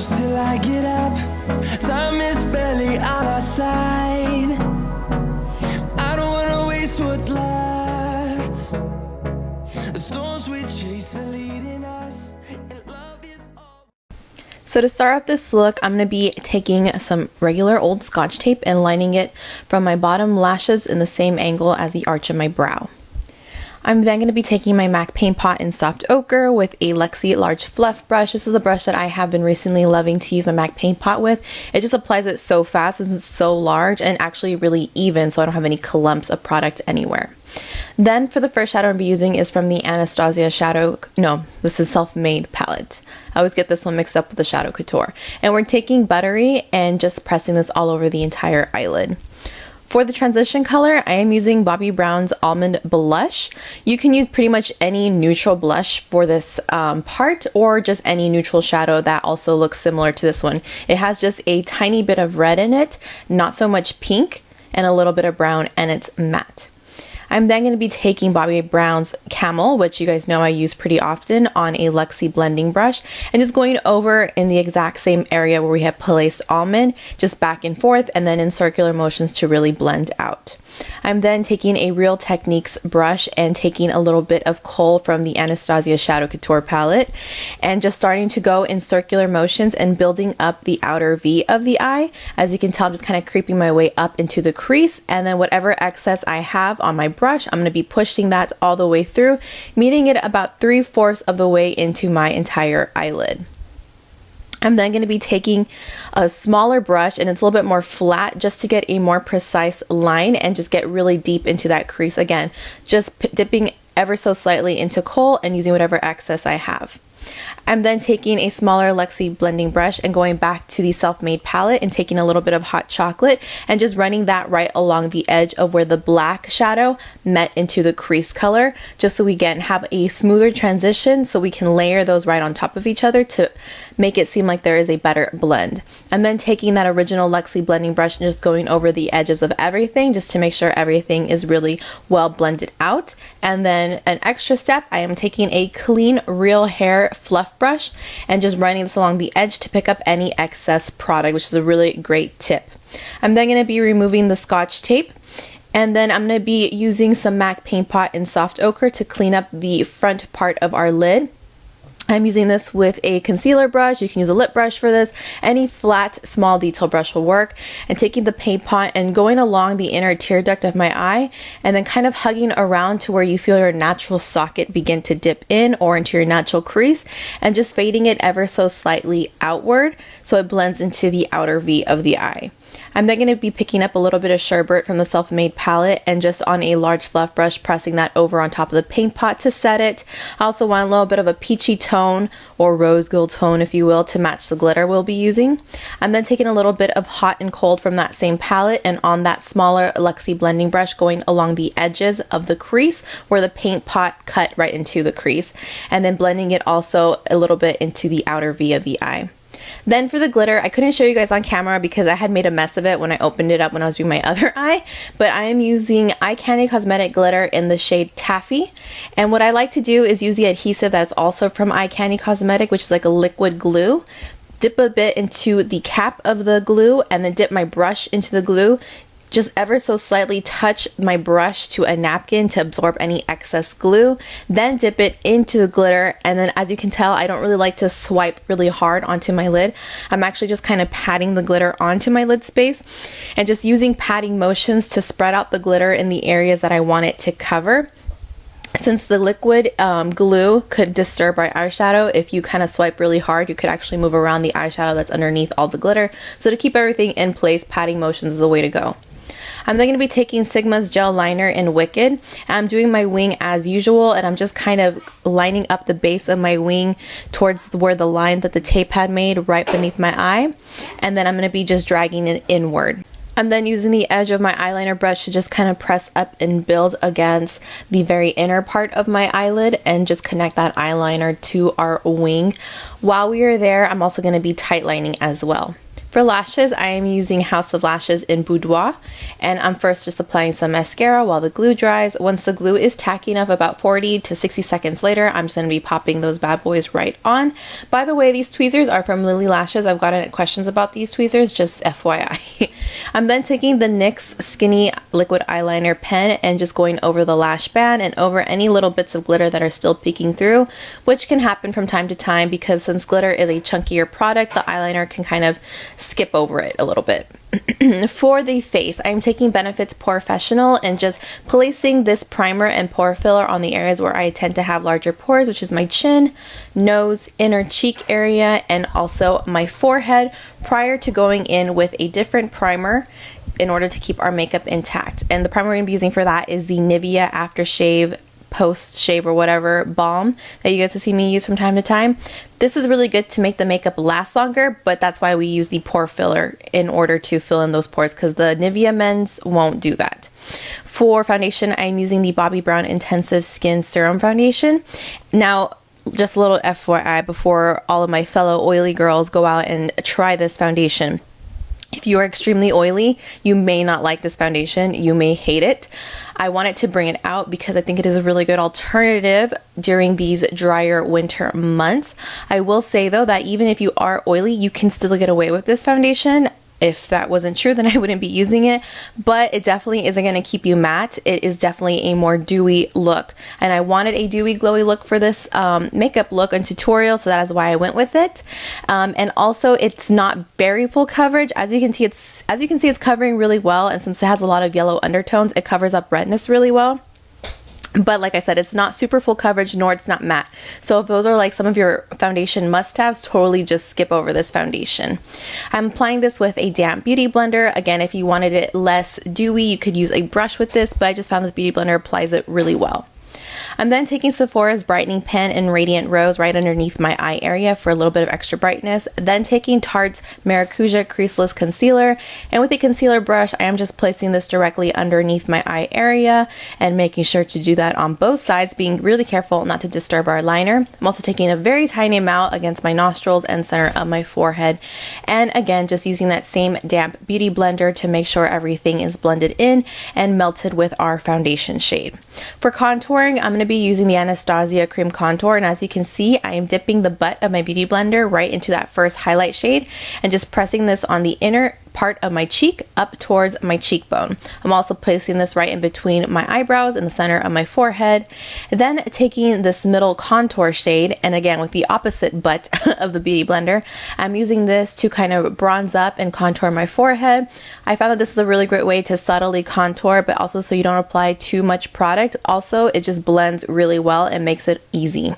close till I get up. Time is barely on our side. I don't wanna waste what's left. The storms we chase are leading us, and love is all. So to start off this look, I'm going to be taking some regular old Scotch tape and lining it from my bottom lashes in the same angle as the arch of my brow. I'm then going to be taking my MAC paint pot in soft ochre with a Lexi large fluff brush. This is the brush that I have been recently loving to use my MAC paint pot with. It just applies it so fast since it's so large and actually really even, so I don't have any clumps of product anywhere. Then for the first shadow I'll be using is from the Anastasia shadow, no, this is Self-Made palette. I always get this one mixed up with the Shadow Couture. And we're taking Buttery and just pressing this all over the entire eyelid. For the transition color, I am using Bobbi Brown's Almond Blush. You can use pretty much any neutral blush for this part, or just any neutral shadow that also looks similar to this one. It has just a tiny bit of red in it, not so much pink, and a little bit of brown, and it's matte. I'm then going to be taking Bobbi Brown's Camel, which you guys know I use pretty often, on a Lexi blending brush, and just going over in the exact same area where we have placed almond, just back and forth, and then in circular motions to really blend out. I'm then taking a Real Techniques brush and taking a little bit of kohl from the Anastasia Shadow Couture palette and just starting to go in circular motions and building up the outer V of the eye. As you can tell, I'm just kind of creeping my way up into the crease, and then whatever excess I have on my brush, I'm going to be pushing that all the way through, meeting it about 3/4 of the way into my entire eyelid. I'm then going to be taking a smaller brush, and it's a little bit more flat, just to get a more precise line and just get really deep into that crease. Again, just dipping ever so slightly into kohl and using whatever excess I have. I'm then taking a smaller Lexi blending brush and going back to the Self-Made palette and taking a little bit of hot chocolate and just running that right along the edge of where the black shadow met into the crease color, just so we again have a smoother transition, so we can layer those right on top of each other to make it seem like there is a better blend. I'm then taking that original Lexi blending brush and just going over the edges of everything just to make sure everything is really well blended out. And then an extra step, I am taking a clean Real Hair fluff brush and just running this along the edge to pick up any excess product, which is a really great tip. I'm then going to be removing the Scotch tape, and then I'm going to be using some MAC paint pot in soft ochre to clean up the front part of our lid. I'm using this with a concealer brush. You can use a lip brush for this. Any flat, small detail brush will work. And taking the paint pot and going along the inner tear duct of my eye, and then kind of hugging around to where you feel your natural socket begin to dip in or into your natural crease, and just fading it ever so slightly outward so it blends into the outer V of the eye. I'm then going to be picking up a little bit of sherbet from the Self-Made palette and just on a large fluff brush pressing that over on top of the paint pot to set it. I also want a little bit of a peachy tone, or rose gold tone if you will, to match the glitter we'll be using. I'm then taking a little bit of hot and cold from that same palette and on that smaller Lexi blending brush going along the edges of the crease where the paint pot cut right into the crease, and then blending it also a little bit into the outer V of the eye. Then for the glitter, I couldn't show you guys on camera because I had made a mess of it when I opened it up when I was doing my other eye, but I am using eyekandy cosmetic glitter in the shade Taffy. And what I like to do is use the adhesive that's also from eyekandy cosmetic, which is like a liquid glue. Dip a bit into the cap of the glue and then dip my brush into the glue. Just ever so slightly touch my brush to a napkin to absorb any excess glue, then dip it into the glitter. And then as you can tell, I don't really like to swipe really hard onto my lid. I'm actually just kind of patting the glitter onto my lid space and just using patting motions to spread out the glitter in the areas that I want it to cover. Since the liquid glue could disturb our eyeshadow, if you kind of swipe really hard, you could actually move around the eyeshadow that's underneath all the glitter. So to keep everything in place, patting motions is the way to go. I'm then going to be taking Sigma's gel liner in Wicked. I'm doing my wing as usual, and I'm just kind of lining up the base of my wing towards where the line that the tape had made right beneath my eye, and then I'm going to be just dragging it inward. I'm then using the edge of my eyeliner brush to just kind of press up and build against the very inner part of my eyelid and just connect that eyeliner to our wing. While we are there, I'm also going to be tight lining as well. For lashes, I am using House of Lashes in Boudoir, and I'm first just applying some mascara while the glue dries. Once the glue is tacky enough, about 40 to 60 seconds later, I'm just going to be popping those bad boys right on. By the way, these tweezers are from Lily Lashes. I've gotten questions about these tweezers, just FYI. I'm then taking the NYX Skinny Liquid Eyeliner pen and just going over the lash band and over any little bits of glitter that are still peeking through, which can happen from time to time because since glitter is a chunkier product, the eyeliner can kind of skip over it a little bit. For the face, I'm taking Benefit's Porefessional and just placing this primer and pore filler on the areas where I tend to have larger pores, which is my chin, nose, inner cheek area, and also my forehead, prior to going in with a different primer in order to keep our makeup intact. And the primer we're going to be using for that is the Nivea Aftershave post shave or whatever balm that you guys have seen me use from time to time. This is really good to make the makeup last longer, but that's why we use the pore filler in order to fill in those pores, because the Nivea men's won't do that. For foundation, I'm using the Bobbi Brown Intensive Skin Serum Foundation. Now, just a little FYI before all of my fellow oily girls go out and try this foundation. If you are extremely oily, you may not like this foundation. You may hate it. I wanted to bring it out because I think it is a really good alternative during these drier winter months. I will say though that even if you are oily, you can still get away with this foundation. If that wasn't true, then I wouldn't be using it, but it definitely isn't going to keep you matte. It is definitely a more dewy look, and I wanted a dewy, glowy look for this makeup look and tutorial, so that is why I went with it. And also, it's not very full coverage. As you can see, it's covering really well, and since it has a lot of yellow undertones, it covers up redness really well. But like I said, it's not super full coverage, nor it's not matte. So if those are like some of your foundation must-haves, totally just skip over this foundation. I'm applying this with a damp beauty blender. Again, if you wanted it less dewy, you could use a brush with this, but I just found that the beauty blender applies it really well. I'm then taking Sephora's brightening pen in Radiant Rose right underneath my eye area for a little bit of extra brightness. Then taking Tarte's Maracuja Creaseless Concealer, and with a concealer brush, I am just placing this directly underneath my eye area and making sure to do that on both sides, being really careful not to disturb our liner. I'm also taking a very tiny amount against my nostrils and center of my forehead, and again, just using that same damp beauty blender to make sure everything is blended in and melted with our foundation shade. For contouring, I'm going to be using the Anastasia Cream Contour, and as you can see, I am dipping the butt of my beauty blender right into that first highlight shade and just pressing this on the inner part of my cheek up towards my cheekbone. I'm also placing this right in between my eyebrows in the center of my forehead. Then taking this middle contour shade, and again with the opposite butt of the beauty blender, I'm using this to kind of bronze up and contour my forehead. I found that this is a really great way to subtly contour, but also so you don't apply too much product. Also, it just blends really well and makes it easy.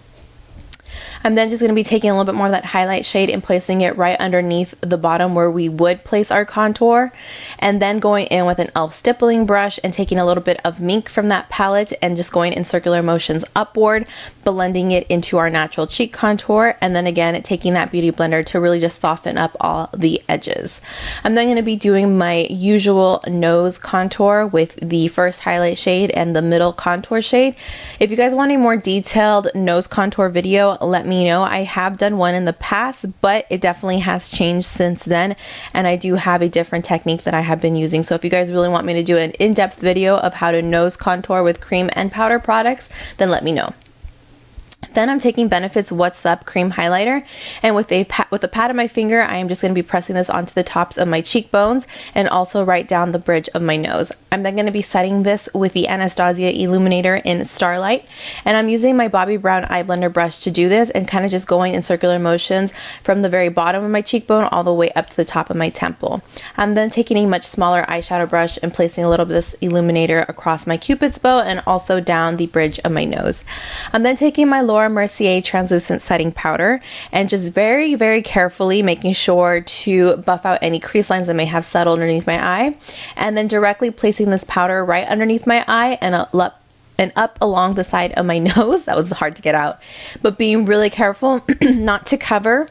I'm then just going to be taking a little bit more of that highlight shade and placing it right underneath the bottom where we would place our contour, and then going in with an e.l.f. stippling brush and taking a little bit of Mink from that palette and just going in circular motions upward, blending it into our natural cheek contour, and then again taking that beauty blender to really just soften up all the edges. I'm then going to be doing my usual nose contour with the first highlight shade and the middle contour shade. If you guys want a more detailed nose contour video, let me know. I have done one in the past, but it definitely has changed since then, and I do have a different technique that I have been using. So if you guys really want me to do an in-depth video of how to nose contour with cream and powder products, then let me know. Then I'm taking Benefit's What's Up Cream Highlighter, and with the pad of my finger, I am just going to be pressing this onto the tops of my cheekbones and also right down the bridge of my nose. I'm then going to be setting this with the Anastasia Illuminator in Starlight, and I'm using my Bobbi Brown eye blender brush to do this and kind of just going in circular motions from the very bottom of my cheekbone all the way up to the top of my temple. I'm then taking a much smaller eyeshadow brush and placing a little bit of this illuminator across my cupid's bow and also down the bridge of my nose. I'm then taking my Mercier translucent setting powder and just very, very carefully making sure to buff out any crease lines that may have settled underneath my eye, and then directly placing this powder right underneath my eye and up along the side of my nose. That was hard to get out, but being really careful not to cover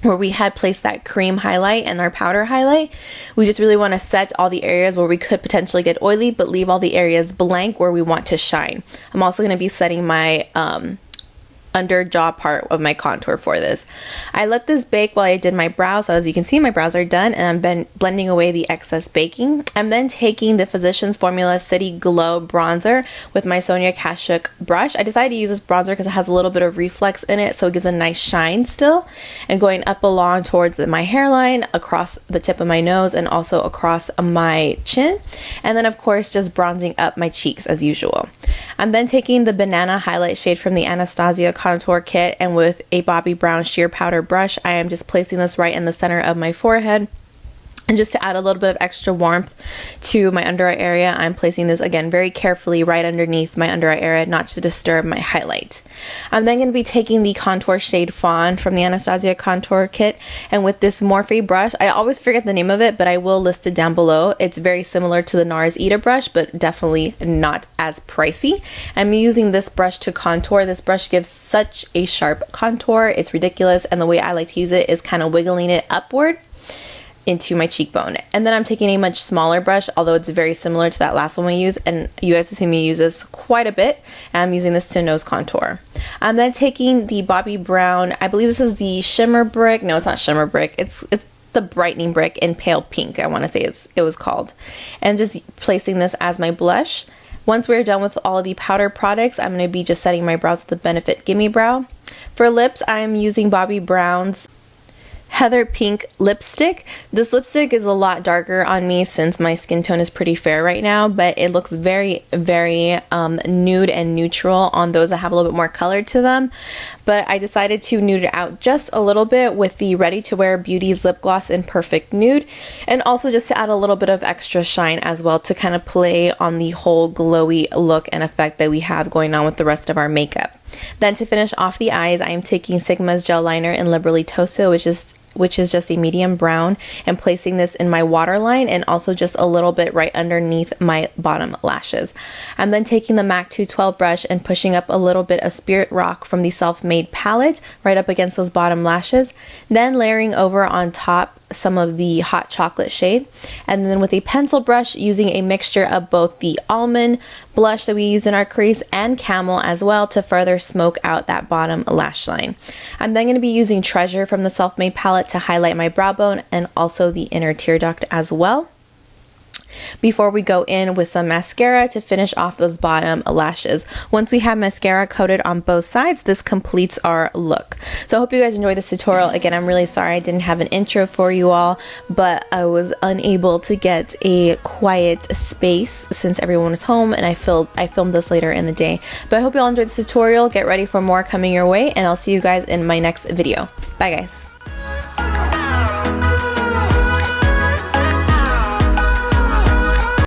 where we had placed that cream highlight and our powder highlight. We just really want to set all the areas where we could potentially get oily, but leave all the areas blank where we want to shine. I'm also going to be setting my under jaw part of my contour for this. I let this bake while I did my brows, so as you can see my brows are done, and I'm been blending away the excess baking. I'm then taking the Physicians Formula City Glow bronzer with my Sonia Kashuk brush. I decided to use this bronzer because it has a little bit of reflex in it, so it gives a nice shine still, and going up along towards my hairline, across the tip of my nose, and also across my chin, and then of course just bronzing up my cheeks as usual. I'm then taking the banana highlight shade from the Anastasia contour kit, and with a bobbi brown sheer powder brush, I am just placing this right in the center of my forehead. And just to add a little bit of extra warmth to my under eye area, I'm placing this again very carefully right underneath my under eye area, not to disturb my highlight. I'm then going to be taking the contour shade Fawn from the Anastasia contour kit, and with this Morphe brush, I always forget the name of it, but I will list it down below. It's very similar to the NARS Ita brush, but definitely not as pricey. I'm using this brush to contour. This brush gives such a sharp contour. It's ridiculous, and the way I like to use it is kind of wiggling it upward into my cheekbone. And then I'm taking a much smaller brush, although it's very similar to that last one we used, and you guys have seen me use this quite a bit, and I'm using this to nose contour. I'm then taking the bobbi brown, I believe this is the shimmer brick, no it's not shimmer brick, it's the brightening brick in pale pink, I want to say it was called, and just placing this as my blush. Once we're done with all of the powder products, I'm going to be just setting my brows with the Benefit Gimme Brow. For lips, I'm using Bobbi Brown's Heather Pink lipstick. This lipstick is a lot darker on me since my skin tone is pretty fair right now, but it looks very nude and neutral on those that have a little bit more color to them. But I decided to nude it out just a little bit with the Ready to Wear Beauty's lip gloss in Perfect Nude, and also just to add a little bit of extra shine as well to kind of play on the whole glowy look and effect that we have going on with the rest of our makeup. Then to finish off the eyes, I am taking Sigma's gel liner in Liberally Tosa, which is just a medium brown, and placing this in my waterline and also just a little bit right underneath my bottom lashes. I'm then taking the MAC 212 brush and pushing up a little bit of Spirit Rock from the Self-Made palette right up against those bottom lashes, then layering over on top some of the hot chocolate shade, and then with a pencil brush using a mixture of both the almond blush that we use in our crease and camel as well to further smoke out that bottom lash line. I'm then going to be using Treasure from the Self-Made palette to highlight my brow bone and also the inner tear duct as well, before we go in with some mascara to finish off those bottom lashes. Once we have mascara coated on both sides, this completes our look. So I hope you guys enjoyed this tutorial. Again, I'm really sorry I didn't have an intro for you all, but I was unable to get a quiet space since everyone was home, and I filmed this later in the day. But I hope you all enjoyed this tutorial. Get ready for more coming your way, and I'll see you guys in my next video. Bye guys.